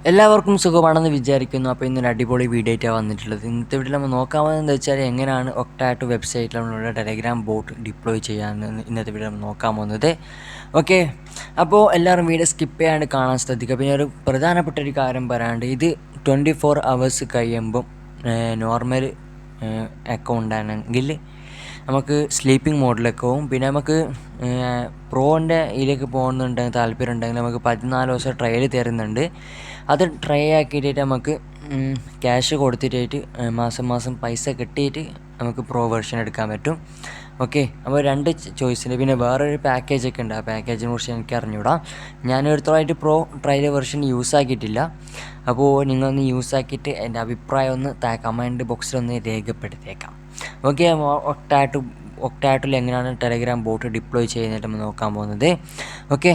എല്ലാവർക്കും സുഖമാണെന്ന് വിചാരിക്കുന്നു. അപ്പോൾ ഇന്നൊരു അടിപൊളി വീഡിയോ ആയിട്ടാണ് വന്നിട്ടുള്ളത്. ഇന്നത്തെ വീഡിയോയിൽ നമ്മൾ നോക്കാൻ പോകുന്നത് വെച്ചാൽ എങ്ങനെയാണ് ഒക്ടാറ്റോ വെബ്സൈറ്റിൽ നമ്മളുടെ ടെലഗ്രാം ബോട്ട് ഡിപ്ലോയ് ചെയ്യാമെന്ന് ഇന്നത്തെ വീഡിയോ നമ്മൾ നോക്കാൻ പോകുന്നത്. ഓക്കെ, അപ്പോൾ എല്ലാവരും വീഡിയോ സ്കിപ്പ് ചെയ്യാണ്ട് കാണാൻ ശ്രദ്ധിക്കുക. പിന്നെ ഒരു പ്രധാനപ്പെട്ട ഒരു കാര്യം പറയാണ്ട്, ഇത് 24 hours കഴിയുമ്പം നോർമൽ അക്കൗണ്ട് ആണെങ്കിൽ നമുക്ക് സ്ലീപ്പിംഗ് മോഡിലേക്ക് പോകും. പിന്നെ നമുക്ക് പ്രോൻ്റെ ഇതിലേക്ക് പോകുന്നുണ്ടെങ്കിൽ താല്പര്യം ഉണ്ടെങ്കിൽ നമുക്ക് 14 ദിവസം ട്രയൽ തരുന്നുണ്ട്. അത് ട്രൈ ആക്കിയിട്ട് നമുക്ക് ക്യാഷ് കൊടുത്തിട്ടായിട്ട് മാസം പൈസ കിട്ടിയിട്ട് നമുക്ക് പ്രോ വെർഷൻ എടുക്കാൻ പറ്റും. ഓക്കെ, അപ്പോൾ രണ്ട് ചോയ്സിന് പിന്നെ വേറൊരു പാക്കേജൊക്കെ ഉണ്ട്. ആ പാക്കേജിനെ കുറിച്ച് എനിക്ക് അറിഞ്ഞൂടാ. ഞാൻ അടുത്തതായിട്ട് പ്രോ ട്രയൽ വെർഷൻ യൂസ് ആക്കിയിട്ടില്ല. അപ്പോൾ നിങ്ങളൊന്ന് യൂസ് ആക്കിയിട്ട് എൻ്റെ അഭിപ്രായം ഒന്ന് കമൻറ്റ് ബോക്സിലൊന്ന് രേഖപ്പെടുത്തിയേക്കാം. ഓക്കെ, ഒക്ടാറ്റോയിൽ എങ്ങനെയാണ് ടെലഗ്രാം ബോട്ട് ഡിപ്ലോയ് ചെയ്യുന്നതായിട്ട് നമ്മൾ നോക്കാൻ പോകുന്നത്. ഓക്കെ,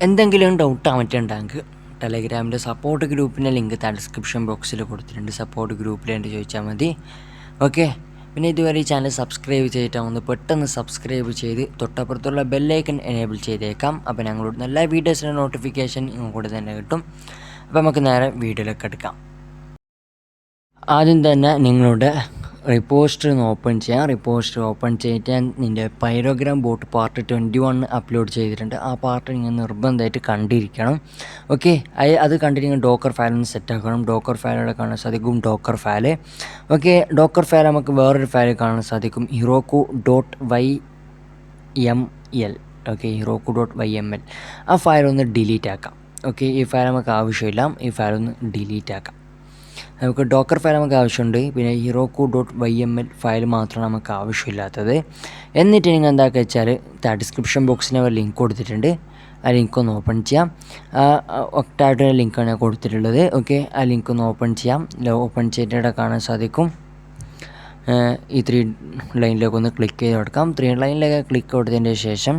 എന്തെങ്കിലും ഡൗട്ട് ആയിട്ടുണ്ടെങ്കിൽ ടെലഗ്രാമിൻ്റെ സപ്പോർട്ട് ഗ്രൂപ്പിൻ്റെ ലിങ്ക് ഡിസ്ക്രിപ്ഷൻ ബോക്സിൽ കൊടുത്തിട്ടുണ്ട്. സപ്പോർട്ട് ഗ്രൂപ്പിലായിട്ട് ചോദിച്ചാൽ മതി. ഓക്കെ, പിന്നെ ഇതുവരെ ഈ ചാനൽ സബ്സ്ക്രൈബ് ചെയ്തിട്ടാവുന്ന പെട്ടെന്ന് സബ്സ്ക്രൈബ് ചെയ്ത് തൊട്ടപ്പുറത്തുള്ള ബെല്ലൈക്കൺ എനേബിൾ ചെയ്തേക്കാം. അപ്പോൾ ഞങ്ങളുടെ നല്ല വീഡിയോസിൻ്റെ നോട്ടിഫിക്കേഷൻ കൂടെ തന്നെ കിട്ടും. അപ്പോൾ നമുക്ക് നേരെ വീഡിയോയിലേക്ക് എടുക്കാം. ആദ്യം തന്നെ നിങ്ങളുടെ റിപ്പോസ്റ്റർ ഒന്ന് ഓപ്പൺ ചെയ്യാം. റിപ്പോസ്റ്റർ ഓപ്പൺ ചെയ്തിട്ട് നിൻ്റെ പൈരോഗ്രാം ബോട്ട് പാർട്ട് 21 അപ്ലോഡ് ചെയ്തിട്ടുണ്ട്. ആ പാർട്ട് നിങ്ങൾ നിർബന്ധമായിട്ട് കണ്ടിരിക്കണം. ഓക്കെ, അത് കണ്ടിട്ട് നിങ്ങൾ ഡോക്കർ ഫയൽ ഒന്ന് സെറ്റ് ആക്കണം. ഡോക്കർ ഫയലുകളെ കാണാൻ സാധിക്കും. Docker file, okay, Docker file നമുക്ക് വേറൊരു ഫയൽ കാണാൻ സാധിക്കും. Heroku.yml. Okay, Heroku.yml. ആ ഫയൽ ഒന്ന് ഡിലീറ്റ് ആക്കാം. ഓക്കെ, ഈ ഫയൽ നമുക്ക് ആവശ്യമില്ല. ഈ ഫയൽ ഒന്ന് ഡിലീറ്റ് ആക്കാം. നമുക്ക് ഡോക്കർ ഫയൽ നമുക്ക് ആവശ്യമുണ്ട്. പിന്നെ Heroku.yml ഫയൽ മാത്രമാണ് നമുക്ക് ആവശ്യമില്ലാത്തത്. എന്നിട്ട് നിങ്ങൾ എന്താക്കുക വെച്ചാൽ ഡിസ്ക്രിപ്ഷൻ ബോക്സിന് ഒരു ലിങ്ക് കൊടുത്തിട്ടുണ്ട്. ആ ലിങ്ക് ഒന്ന് ഓപ്പൺ ചെയ്യാം. ഒക്ടാറ്റോയുടെ ലിങ്കാണ് ഞാൻ കൊടുത്തിട്ടുള്ളത്. ഓക്കെ, ആ ലിങ്ക് ഒന്ന് ഓപ്പൺ ചെയ്യാം. ഓപ്പൺ ചെയ്തിട്ട് കാണാൻ സാധിക്കും. ഈ 3 ലൈനിലേക്ക് ഒന്ന് ക്ലിക്ക് ചെയ്ത് കൊടുക്കാം. 3 ലൈനിലേക്ക് ക്ലിക്ക് കൊടുത്തതിൻ്റെ ശേഷം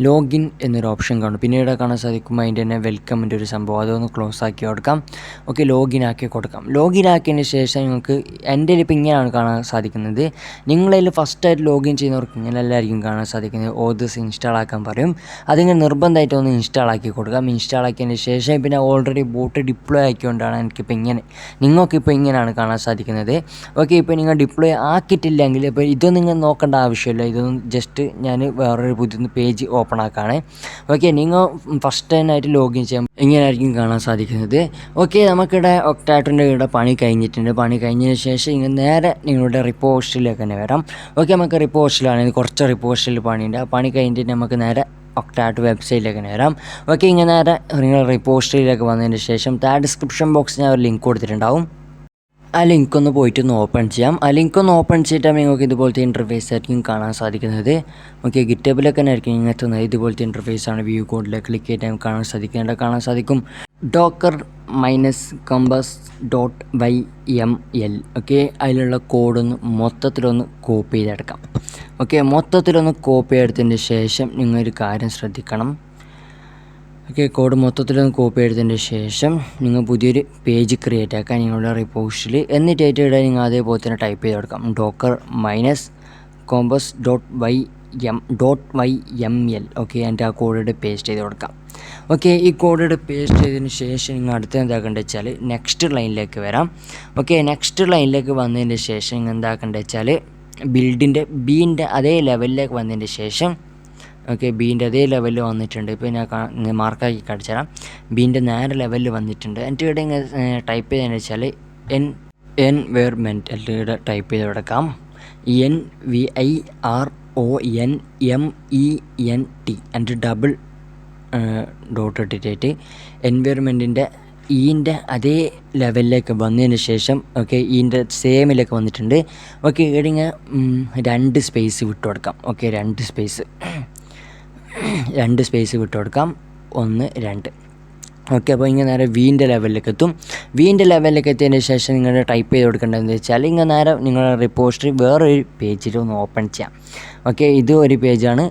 ലോഗിൻ എന്നൊരു ഓപ്ഷൻ കാണും. പിന്നീട് കാണാൻ സാധിക്കും അതിൻ്റെ തന്നെ വെൽക്കമിൻ്റെ ഒരു സംഭവം. അതൊന്ന് ക്ലോസ് ആക്കി കൊടുക്കാം. ഓക്കെ, ലോഗിൻ ആക്കി കൊടുക്കാം. ലോഗിൻ ആക്കിയതിന് ശേഷം നിങ്ങൾക്ക് എൻ്റെ ഇപ്പോൾ ഇങ്ങനെയാണ് കാണാൻ സാധിക്കുന്നത്. നിങ്ങളതിൽ ഫസ്റ്റായിട്ട് ലോഗിൻ ചെയ്യുന്നവർക്ക് ഇങ്ങനെ എല്ലാവർക്കും കാണാൻ സാധിക്കുന്നത്. ഓതേഴ്സ് ഇൻസ്റ്റാൾ ആക്കാൻ പറയും. അതിങ്ങനെ നിർബന്ധമായിട്ട് ഒന്ന് ഇൻസ്റ്റാൾ ആക്കി കൊടുക്കാം. ഇൻസ്റ്റാൾ ആക്കിയതിന് ശേഷം പിന്നെ ഓൾറെഡി ബോട്ട് ഡിപ്ലോയ് ആക്കിക്കൊണ്ടാണ് എനിക്കിപ്പോൾ ഇങ്ങനെ നിങ്ങൾക്കിപ്പോൾ ഇങ്ങനെയാണ് കാണാൻ സാധിക്കുന്നത്. ഓക്കെ, ഇപ്പോൾ നിങ്ങൾ ഡിപ്ലോയ് ആക്കിയിട്ടില്ലെങ്കിൽ ഇപ്പോൾ ഇതൊന്നും നിങ്ങൾ നോക്കേണ്ട ആവശ്യമില്ല. ഇതൊന്നും ജസ്റ്റ് ഞാൻ വേറൊരു പുതിയ പേജ് ഓപ്പൺ ആക്കാണ്. ഓക്കെ, നിങ്ങൾ ഫസ്റ്റ് ടൈമായിട്ട് ലോഗിൻ ചെയ്യാൻ ഇങ്ങനെയായിരിക്കും കാണാൻ സാധിക്കുന്നത്. ഓക്കെ, നമുക്കിവിടെ ഒക്ടാറ്റോൻ്റെ ഇവിടെ പണി കഴിഞ്ഞിട്ടുണ്ട്. പണി കഴിഞ്ഞതിന് ശേഷം ഇങ്ങനെ നേരെ നിങ്ങളുടെ റിപ്പോർട്ടിലേക്ക് തന്നെ വരാം. ഓക്കെ, നമുക്ക് റിപ്പോർട്ടിലാണെങ്കിൽ കുറച്ച് റിപ്പോർട്ടിൽ പണിയുണ്ട്. ആ പണി കഴിഞ്ഞിട്ട് നമുക്ക് നേരെ ഒക്ടാറ്റോ വെബ്സൈറ്റിലേക്ക് തന്നെ വരാം. ഓക്കെ, ഇങ്ങനെ നേരെ നിങ്ങൾ റിപ്പോർട്ടിലേക്ക് വന്നതിന് ശേഷം ഡിസ്ക്രിപ്ഷൻ ബോക്സിൽ ഞാൻ ഒരു ലിങ്ക് കൊടുത്തിട്ടുണ്ടാവും. ആ ലിങ്ക് ഒന്ന് പോയിട്ട് ഒന്ന് ഓപ്പൺ ചെയ്യാം. ആ ലിങ്ക് ഒന്ന് ഓപ്പൺ ചെയ്തിട്ട് നിങ്ങൾക്ക് ഇതുപോലത്തെ ഇൻ്റർഫേസ് ആയിരിക്കും കാണാൻ സാധിക്കുന്നത്. ഓക്കെ, ഗിറ്റബിലൊക്കെ തന്നെ ആയിരിക്കും ഇങ്ങനത്തെ ഇതുപോലത്തെ ഇൻ്റർഫേസാണ്. വ്യൂ കോഡിലേക്ക് ക്ലിക്ക് ചെയ്തിട്ട് കാണാൻ സാധിക്കും docker-compass.yml. ഓക്കെ, അതിലുള്ള കോഡൊന്ന് മൊത്തത്തിലൊന്ന് കോപ്പി ചെയ്തെടുക്കാം. ഓക്കെ, മൊത്തത്തിലൊന്ന് കോപ്പി ചെയ്തെടുത്തതിന് ശേഷം നിങ്ങളൊരു കാര്യം ശ്രദ്ധിക്കണം. ഓക്കെ, കോഡ് മൊത്തത്തിലൊന്ന് കോപ്പി എടുത്തതിന് ശേഷം നിങ്ങൾ പുതിയൊരു പേജ് ക്രിയേറ്റ് ആക്കാം നിങ്ങളുടെ റിപ്പോർട്ടിൽ. എന്നിട്ടായിട്ട് ഇവിടെ നിങ്ങൾ അതേപോലെ തന്നെ ടൈപ്പ് ചെയ്ത് കൊടുക്കാം docker-compass.yml. ഓക്കെ, എൻ്റെ ആ കോഡ് പേസ്റ്റ് ചെയ്ത് കൊടുക്കാം. ഓക്കെ, ഈ കോഡ് പേസ്റ്റ് ചെയ്തതിന് ശേഷം നിങ്ങൾ അടുത്ത് എന്താക്കേണ്ടത് വെച്ചാൽ നെക്സ്റ്റ് ലൈനിലേക്ക് വരാം. ഓക്കെ, നെക്സ്റ്റ് ലൈനിലേക്ക് വന്നതിന് ശേഷം നിങ്ങൾ എന്താക്കേണ്ടത് വെച്ചാൽ ബീൻ്റെ അതേ ലെവലിലേക്ക് വന്നതിന് ശേഷം, ഓക്കെ, ബീൻ്റെ അതേ ലെവലിൽ വന്നിട്ടുണ്ട്. ഇപ്പോൾ ഞാൻ മാർക്കാക്കി കാണിച്ചു തരാം. ബീൻ്റെ നേരെ ലെവലിൽ വന്നിട്ടുണ്ട്. എന്നിട്ട് ഇവിടെ ഇങ്ങനെ ടൈപ്പ് ചെയ്തതെന്ന് വെച്ചാൽ എൻവയർമെൻറ്റ് ഇവിടെ ടൈപ്പ് ചെയ്ത് കൊടുക്കാം. NVIRONMENT എന്നിട്ട് ഡബിൾ ഡോട്ട് ഇട്ടിട്ട് എൻവയർമെൻറ്റിൻ്റെ ഈൻ്റെ അതേ ലെവലിലേക്ക് വന്നതിന് ശേഷം, ഓക്കെ, ഈൻ്റെ സെയിമിലേക്ക് വന്നിട്ടുണ്ട്. ഓക്കെ, ഇവിടെ ഇങ്ങനെ 2 സ്പേസ് വിട്ട് കൊടുക്കാം. ഓക്കെ, 2 സ്പേസ് വിട്ട് കൊടുക്കാം. 1, 2. ഓക്കെ, അപ്പോൾ ഇങ്ങനെ നേരെ വീൻ്റെ ലെവലിലേക്ക് എത്തും. വീൻ്റെ ലെവലിലേക്ക് എത്തിയതിന് ശേഷം നിങ്ങൾ ടൈപ്പ് ചെയ്ത് കൊടുക്കേണ്ടതെന്ന് വെച്ചാൽ ഇങ്ങനെ നേരെ നിങ്ങളുടെ റിപ്പോർട്ട് വേറൊരു പേജിൽ ഒന്ന് ഓപ്പൺ ചെയ്യാം. ഓക്കെ, ഇതൊരു പേജാണ്.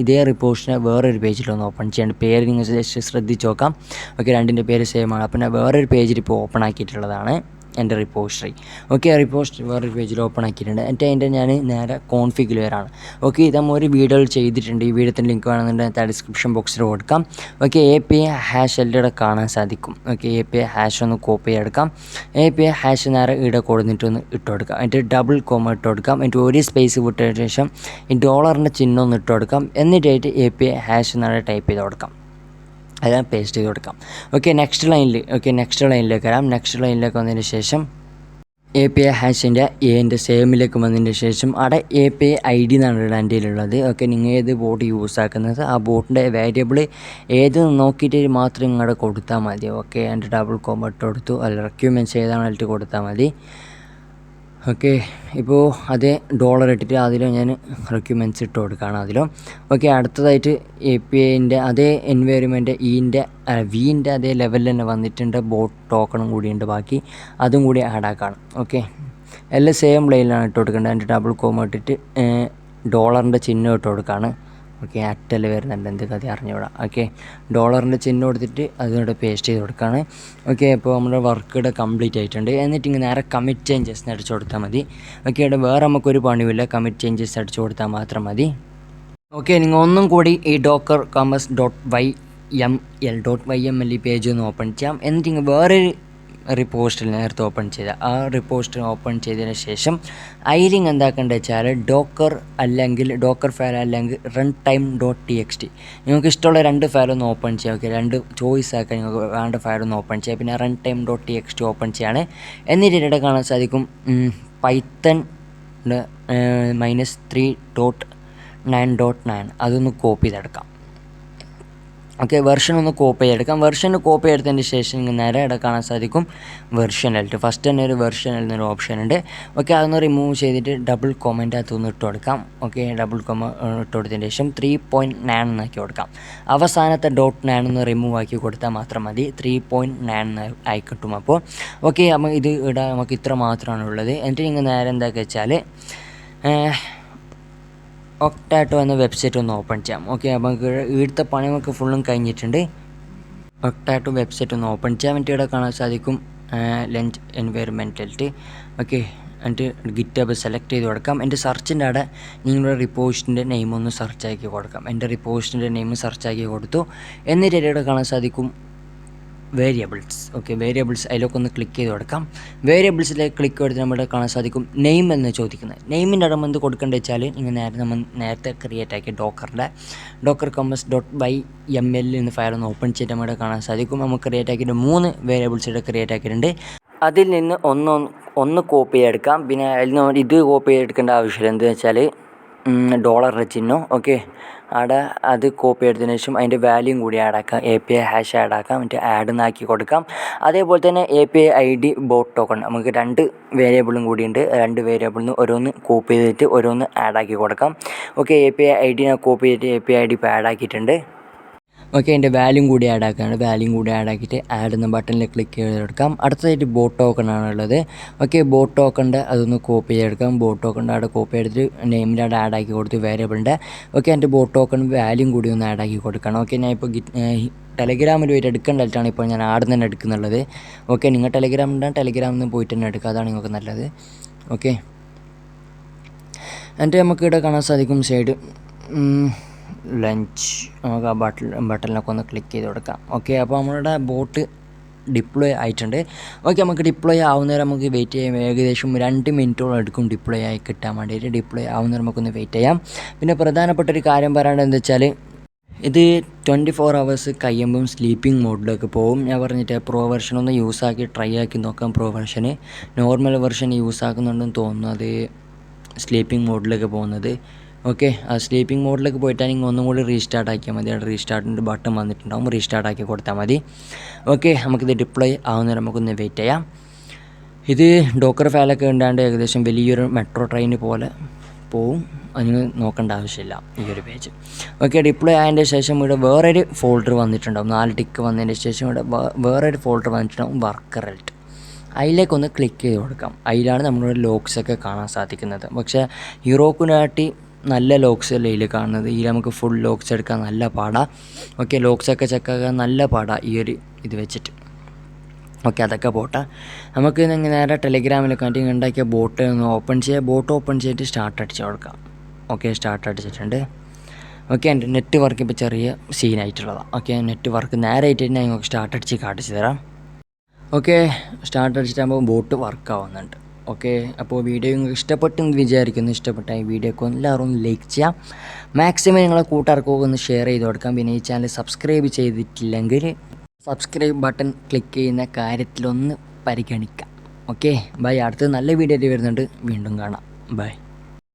ഇതേ റിപ്പോർട്ടിനെ വേറൊരു പേജിലൊന്ന് ഓപ്പൺ ചെയ്യേണ്ട. പേര് നിങ്ങൾ ശ്രദ്ധിച്ച് നോക്കാം. ഓക്കെ, രണ്ടിൻ്റെ പേര് സെയിമാണ്. അപ്പോൾ ഞാൻ വേറൊരു പേജിൽ ഇപ്പോൾ ഓപ്പൺ ആക്കിയിട്ടുള്ളതാണ്. എൻ്റെ റിപ്പോസിറ്ററി. ഓക്കെ, റിപ്പോസിറ്ററി വേറൊരു പേജിൽ ഓപ്പൺ ആക്കിയിട്ടുണ്ട്. എന്നിട്ട് അതിൻ്റെ ഞാൻ നേരെ കോൺഫിഗിൽ വരാണ്. ഓക്കെ, ഇത് നമ്മൾ ഒരു വീഡിയോയിൽ ചെയ്തിട്ടുണ്ട്. ഈ വീഡിയോത്തിൻ്റെ ലിങ്ക് വേണമെന്നുണ്ടെങ്കിൽ ഡിസ്ക്രിപ്ഷൻ ബോക്സിൽ കൊടുക്കാം. ഓക്കെ, API ഹാഷ് എല്ലാം കാണാൻ സാധിക്കും. ഓക്കെ, API ഹാഷ് ഒന്ന് കോപ്പി ചെയ്തെടുക്കാം. API ഹാഷ് നേരെ ഇവിടെ കൊടുത്തിട്ടൊന്ന് ഇട്ട് കൊടുക്കാം. എന്നിട്ട് ഡബിൾ കോമ ഇട്ട് കൊടുക്കാം. എന്നിട്ട് ഒരു സ്പേസ് വിട്ടതിന് ശേഷം ഈ ഡോളറിൻ്റെ ചിഹ്നം ഒന്ന് ഇട്ട് കൊടുക്കാം. എന്നിട്ടായിട്ട് API ഹാഷ് നേരെ ടൈപ്പ് ചെയ്ത് കൊടുക്കാം. അതാണ് പേസ്റ്റ് ചെയ്ത് കൊടുക്കാം. ഓക്കെ, നെക്സ്റ്റ് ലൈനിലേക്ക് വരാം. നെക്സ്റ്റ് ലൈനിലേക്ക് വന്നതിന് ശേഷം API ഹാഷിൻ്റെ എൻ്റെ സെയിമിലേക്ക് വന്നതിന് ശേഷം അവിടെ API ID എന്നാണ് എൻ്റെ കയ്യിലുള്ളത്. ഓക്കെ, നിങ്ങൾ ഏത് ബോട്ട് യൂസ് ആക്കുന്നത് ആ ബോട്ടിൻ്റെ വേരിയബിൾ ഏത് നോക്കിയിട്ട് മാത്രം ഇങ്ങോട്ട് കൊടുത്താൽ മതി. ഓക്കെ, എൻ്റെ ഡബിൾ കോമ ഇട്ട് കൊടുത്തു. അല്ല, റിക്വയർമെൻറ്റ്സ് ഏതാണെന്നിട്ട് കൊടുത്താൽ മതി. ഓക്കെ, ഇപ്പോൾ അതേ ഡോളർ ഇട്ടിട്ട് അതിലും ഞാൻ റിക്വയർമെൻറ്റ്സ് ഇട്ട് കൊടുക്കുകയാണ് അതിലും. ഓക്കെ, അടുത്തതായിട്ട് APIൻ്റെ അതേ എൻവയറമെൻറ്റ് വിൻ്റെ അതേ ലെവലിൽ തന്നെ വന്നിട്ടുണ്ട്. ബോട്ട് ടോക്കണും കൂടിയുണ്ട്, ബാക്കി അതും കൂടി ആഡ് ആക്കാണ്. ഓക്കെ, എല്ലാം സെയിം ലൈനിലാണ് ഇട്ട് കൊടുക്കേണ്ടത്. അതിൻ്റെ ഡബിൾ കോമ ഇട്ടിട്ട് ഡോളറിൻ്റെ ചിഹ്നം ഇട്ട് കൊടുക്കുകയാണ്. ഓക്കെ, അറ്റല് വരുന്നുണ്ട്, എന്ത് കഥ അറിഞ്ഞുകൂടാ. ഓക്കെ, ഡോളറിൻ്റെ ചിഹ്നം കൊടുത്തിട്ട് അതിനോട് പേസ്റ്റ് ചെയ്ത് കൊടുക്കുകയാണ്. ഓക്കെ, അപ്പോൾ നമ്മുടെ വർക്ക് ഇവിടെ കംപ്ലീറ്റ് ആയിട്ടുണ്ട്. എന്നിട്ട് ഇങ്ങനെ നേരെ കമ്മിറ്റ് ചേഞ്ചസ് അടിച്ചു കൊടുത്താൽ മതി. ഓക്കെ, ഇവിടെ വേറെ നമുക്കൊരു പണിയില്ല, കമ്മിറ്റ് ചേഞ്ചസ് അടിച്ചു കൊടുത്താൽ മാത്രം മതി. ഓക്കെ, നിങ്ങൾ ഒന്നും കൂടി ഈ docker.yml ഈ പേജ് ഒന്ന് ഓപ്പൺ ചെയ്യാം. എന്നിട്ട് ഇങ്ങനെ വേറൊരു റിപ്പോസ്റ്റിൽ നേരത്തെ ഓപ്പൺ ചെയ്ത ആ റിപ്പോസ്റ്റ് ഓപ്പൺ ചെയ്തതിന് ശേഷം അതിലിങ് എന്താക്കേണ്ടത് വെച്ചാൽ ഡോക്കർ ഫയൽ അല്ലെങ്കിൽ runtime.txt നിങ്ങൾക്ക് ഇഷ്ടമുള്ള രണ്ട് ഫയലൊന്ന് ഓപ്പൺ ചെയ്യാം. ഓക്കെ, രണ്ട് ചോയ്സ് ആക്കാൻ നിങ്ങൾക്ക് വേണ്ട ഫയലൊന്ന് ഓപ്പൺ ചെയ്യാം. പിന്നെ runtime.txt ഓപ്പൺ ചെയ്യാണ്. എന്നിട്ട് ഇവിടെ കാണാൻ സാധിക്കും പൈത്തൺ -3.9.9 അതൊന്ന് കോപ്പി ചെയ്തെടുക്കാം. ഓക്കെ, വെർഷൻ ഒന്ന് കോപ്പി ചെയ്തെടുക്കാം. വെർഷൻ കോപ്പി എടുത്തതിന് ശേഷം ഇങ്ങനെ നേരെ ഇവിടെ കാണാൻ സാധിക്കും വെർഷൻ എൽറ്റ്. ഫസ്റ്റ് തന്നെ ഒരു വെർഷൻ എന്നൊരു ഓപ്ഷൻ ഉണ്ട്. ഓക്കെ, അതൊന്ന് റിമൂവ് ചെയ്തിട്ട് ഡബിൾ കോമൻ്റ് അതൊന്ന് ഇട്ട് കൊടുക്കാം. ഓക്കെ, ഡബിൾ കോമ ഇട്ട് കൊടുത്തതിന് ശേഷം 3.9 എന്നാക്കി കൊടുക്കാം. അവസാനത്തെ .9 ഒന്ന് റിമൂവ് ആക്കി കൊടുത്താൽ മാത്രം മതി. 3.9 ആയി കിട്ടും. അപ്പോൾ ഓക്കെ, നമ്മൾ ഇത് ഇവിടെ നമുക്ക് ഇത്ര മാത്രമാണ് ഉള്ളത്. എന്നിട്ട് നിങ്ങൾ നേരെ എന്താക്കുക വെച്ചാൽ ഒക്ടാറ്റോ എന്ന വെബ്സൈറ്റ് ഒന്ന് ഓപ്പൺ ചെയ്യാം. ഓക്കെ, അപ്പോൾ നമുക്ക് ഇവിടുത്തെ പണി നമുക്ക് ഫുള്ളും കഴിഞ്ഞിട്ടുണ്ട്. ഒക്ടാറ്റോ വെബ്സൈറ്റ് ഒന്ന് ഓപ്പൺ ചെയ്യാൻ വേണ്ടി ഇവിടെ കാണാൻ സാധിക്കും ലഞ്ച് എൻവയറമെൻറ്റലിറ്റ്. ഓക്കെ, എന്നിട്ട് ഗിറ്റബ് സെലക്ട് ചെയ്ത് കൊടുക്കാം. എൻ്റെ സെർച്ചിൻ്റെ അവിടെ നിങ്ങളുടെ റിപ്പോസ്റ്റിൻ്റെ നെയിം ഒന്ന് സെർച്ച് ആക്കി കൊടുക്കാം. എൻ്റെ റിപ്പോസ്റ്റിൻ്റെ നെയിം സെർച്ച് ആക്കി കൊടുത്തു. എന്നിട്ട് ഇവിടെ കാണാൻ സാധിക്കും വേരിയബിൾസ്. ഓക്കെ, വേരിയബിൾസ് അതിലൊക്കെ ഒന്ന് ക്ലിക്ക് ചെയ്ത് കൊടുക്കാം. വേരിയബിൾസിലേക്ക് ക്ലിക്ക് ചെയ്തിട്ട് നമ്മുടെ കാണാൻ സാധിക്കും നെയിം എന്ന് ചോദിക്കുന്നത്. നെയിമിൻ്റെ അവിടെ എന്ത് കൊടുക്കേണ്ടത് വെച്ചാൽ നമ്മൾ നേരത്തെ ക്രിയേറ്റ് ആക്കിയ docker.yml എന്ന ഫയൽ ഒന്ന് ഓപ്പൺ ചെയ്തിട്ട് നമ്മുടെ കാണാൻ സാധിക്കും നമുക്ക് ക്രിയേറ്റ് ആക്കിയിട്ട് 3 വേരിയബിൾസ് ഇവിടെ ക്രിയേറ്റ് ആക്കിയിട്ടുണ്ട്. അതിൽ നിന്ന് ഒന്ന് കോപ്പി ചെയ്തെടുക്കാം. പിന്നെ അതിൽ നിന്ന് ഇത് കോപ്പി ചെയ്തെടുക്കേണ്ട ആവശ്യമില്ല. എന്താണെന്ന് വെച്ചാൽ ഡോളറിൻ്റെ ചിഹ്നം. ഓക്കെ, അവിടെ അത് കോപ്പി എടുത്തതിന് ശേഷം അതിൻ്റെ വാല്യൂം കൂടി ആഡാക്കാം. API hash ആഡാക്കാം. എന്നിട്ട് ആഡ് എന്നാക്കി കൊടുക്കാം. അതേപോലെ തന്നെ API ID ബോട്ട് ടോക്കൺ നമുക്ക് 2 വേരിയബിളും കൂടിയുണ്ട്. 2 വേരിയബിളിൽ നിന്ന് ഓരോന്ന് കോപ്പി ചെയ്തിട്ട് ഓരോന്ന് ആഡാക്കി കൊടുക്കാം. ഓക്കെ, API ID കോപ്പി ചെയ്തിട്ട് API ID ഇപ്പോൾ ആഡാക്കിയിട്ടുണ്ട്. ഓക്കെ, അതിൻ്റെ വാല്യൂം കൂടി ആഡാക്കുകയാണ്. വാല്യൂം കൂടി ആഡാക്കിയിട്ട് ആഡ് എന്ന ബട്ടണിൽ ക്ലിക്ക് ചെയ്തെടുക്കാം. അടുത്തതായിട്ട് ബോട്ട് ടോക്കൺ ആണുള്ളത്. ഓക്കെ, ബോട്ട് ടോക്കണിൻ്റെ അതൊന്ന് കോപ്പി ചെയ്തെടുക്കാം. ബോട്ട് ടോക്കണിൻ്റെ അവിടെ കോപ്പി എടുത്തിട്ട് നെയിമിൻ്റെ അവിടെ ആഡാക്കി കൊടുത്ത് വേരിയബിളിൻ്റെ. ഓക്കെ, എൻ്റെ ബോട്ട് ടോക്കൺ വാല്യൂം കൂടി ഒന്ന് ആഡാക്കി കൊടുക്കണം. ഓക്കെ, ഞാൻ ഇപ്പോൾ ടെലഗ്രാമിൽ പോയിട്ട് എടുക്കേണ്ടതായിട്ടാണ് ഇപ്പോൾ ഞാൻ ആടെ തന്നെ എടുക്കുന്നുള്ളത്. ഓക്കെ, നിങ്ങൾ ടെലഗ്രാമിൽ നിന്ന് പോയിട്ട് തന്നെ എടുക്കുക, അതാണ് നിങ്ങൾക്ക് നല്ലത്. ഓക്കെ, എന്നിട്ട് നമുക്ക് ഇവിടെ കാണാൻ സാധിക്കും സൈഡ് ലഞ്ച്. നമുക്ക് ആ ബട്ടണിലൊക്കെ ഒന്ന് ക്ലിക്ക് ചെയ്ത് കൊടുക്കാം. ഓക്കെ, അപ്പോൾ നമ്മളുടെ ബോട്ട് ഡിപ്ലോയ് ആയിട്ടുണ്ട്. ഓക്കെ, നമുക്ക് ഡിപ്ലോയ് ആവുന്നവരെ നമുക്ക് വെയിറ്റ് ചെയ്യാം. ഏകദേശം 2 മിനിറ്റോളം എടുക്കും ഡിപ്ലോയ് ആയി കിട്ടാൻ വേണ്ടിയിട്ട്. ഡിപ്ലോയ് ആവുന്നവരെ നമുക്കൊന്ന് വെയിറ്റ് ചെയ്യാം. പിന്നെ പ്രധാനപ്പെട്ടൊരു കാര്യം പറയേണ്ടത് എന്താ വെച്ചാൽ ഇത് 24 hours കഴിയുമ്പം സ്ലീപ്പിംഗ് മോഡിലേക്ക് പോകും. ഞാൻ പറഞ്ഞിട്ട് പ്രോ വെർഷൻ ഒന്ന് യൂസാക്കി ട്രൈ ആക്കി നോക്കാം. പ്രോ വെർഷന് നോർമൽ വെർഷൻ യൂസ് ആക്കുന്നുണ്ടെന്ന് തോന്നുന്നു അത് സ്ലീപ്പിംഗ് മോഡിലേക്ക് പോകുന്നത്. ഓക്കെ, ആ സ്ലീപ്പിംഗ് മോഡിലേക്ക് പോയിട്ടാണെങ്കിൽ ഒന്നും കൂടി റീസ്റ്റാർട്ട് ആക്കിയാൽ മതി. അവിടെ റീസ്റ്റാർട്ടിൻ്റെ ബട്ടൺ വന്നിട്ടുണ്ടാകും, റീസ്റ്റാർട്ട് ആക്കി കൊടുത്താൽ മതി. ഓക്കെ, നമുക്കിത് ഡിപ്ലോയ് ആവുന്നവരെ നമുക്കൊന്ന് വെയിറ്റ് ചെയ്യാം. ഇത് ഡോക്കർ ഫയലൊക്കെ ഉണ്ടാണ്ട് ഏകദേശം വലിയൊരു മെട്രോ ട്രെയിൻ പോലെ പോവും. അതിന് നോക്കേണ്ട ആവശ്യമില്ല ഈ ഒരു പേജ്. ഓക്കെ, ഡിപ്ലോയ് ആയതിൻ്റെ ശേഷം ഇവിടെ വേറൊരു ഫോൾഡർ വന്നിട്ടുണ്ടാകും. 4 ടിക്ക് വന്നതിന് ശേഷം ഇവിടെ വേറൊരു ഫോൾഡർ വന്നിട്ടുണ്ടാകും വർക്കറെൽറ്റ്. അതിലേക്കൊന്ന് ക്ലിക്ക് ചെയ്ത് കൊടുക്കാം. അതിലാണ് നമ്മുടെ ലോക്സൊക്കെ കാണാൻ സാധിക്കുന്നത്. പക്ഷേ ഹീറോക്കിനാട്ടി നല്ല ലോക്സ് അല്ലേ ഇതിൽ കാണുന്നത്. ഇതിൽ നമുക്ക് ഫുൾ ലോക്സ് എടുക്കാൻ നല്ല പാടാണ്. ഓക്കെ, ലോക്സൊക്കെ ചെക്കാക്കാൻ നല്ല പാടാണ് ഈ ഒരു ഇത് വെച്ചിട്ട്. ഓക്കെ, അതൊക്കെ പോട്ടെ. നമുക്ക് നേരെ ടെലിഗ്രാമിലൊക്കെ ആയിട്ട് ഉണ്ടാക്കിയ ബോട്ട് ഒന്ന് ഓപ്പൺ ചെയ്യുക. ബോട്ട് ഓപ്പൺ ചെയ്തിട്ട് സ്റ്റാർട്ട് അടിച്ച് കൊടുക്കാം. ഓക്കെ, സ്റ്റാർട്ട് അടിച്ചിട്ടുണ്ട്. ഓക്കെ, എൻ്റെ നെറ്റ് വർക്ക് ഇപ്പോൾ ചെറിയ സീനായിട്ടുള്ളതാണ്. ഓക്കെ, നെറ്റ് വർക്ക് നേരെ ആയിട്ട് ഞാൻ നിങ്ങൾക്ക് സ്റ്റാർട്ട് അടിച്ച് കാണിച്ച് തരാം. ഓക്കെ, സ്റ്റാർട്ട് അടിച്ചിട്ടാകുമ്പോൾ ബോട്ട് വർക്ക് ആവുന്നുണ്ട്. ഓക്കെ, അപ്പോൾ വീഡിയോ നിങ്ങൾക്ക് ഇഷ്ടപ്പെട്ടെന്ന് വിചാരിക്കുന്നു. ഇഷ്ടപ്പെട്ട ഈ വീഡിയോക്ക് എല്ലാവരും ഒന്ന് ലൈക്ക് ചെയ്യാം. മാക്സിമം നിങ്ങളെ കൂട്ടുകാർക്കൊക്കെ ഒന്ന് ഷെയർ ചെയ്ത് കൊടുക്കാം. പിന്നെ ഈ ചാനൽ സബ്സ്ക്രൈബ് ചെയ്തിട്ടില്ലെങ്കിൽ സബ്സ്ക്രൈബ് ബട്ടൺ ക്ലിക്ക് ചെയ്യുന്ന കാര്യത്തിലൊന്ന് പരിഗണിക്കാം. Okay, bye. അടുത്ത നല്ല വീഡിയോ ആയിട്ട് വരുന്നുണ്ട്. വീണ്ടും കാണാം. ബൈ.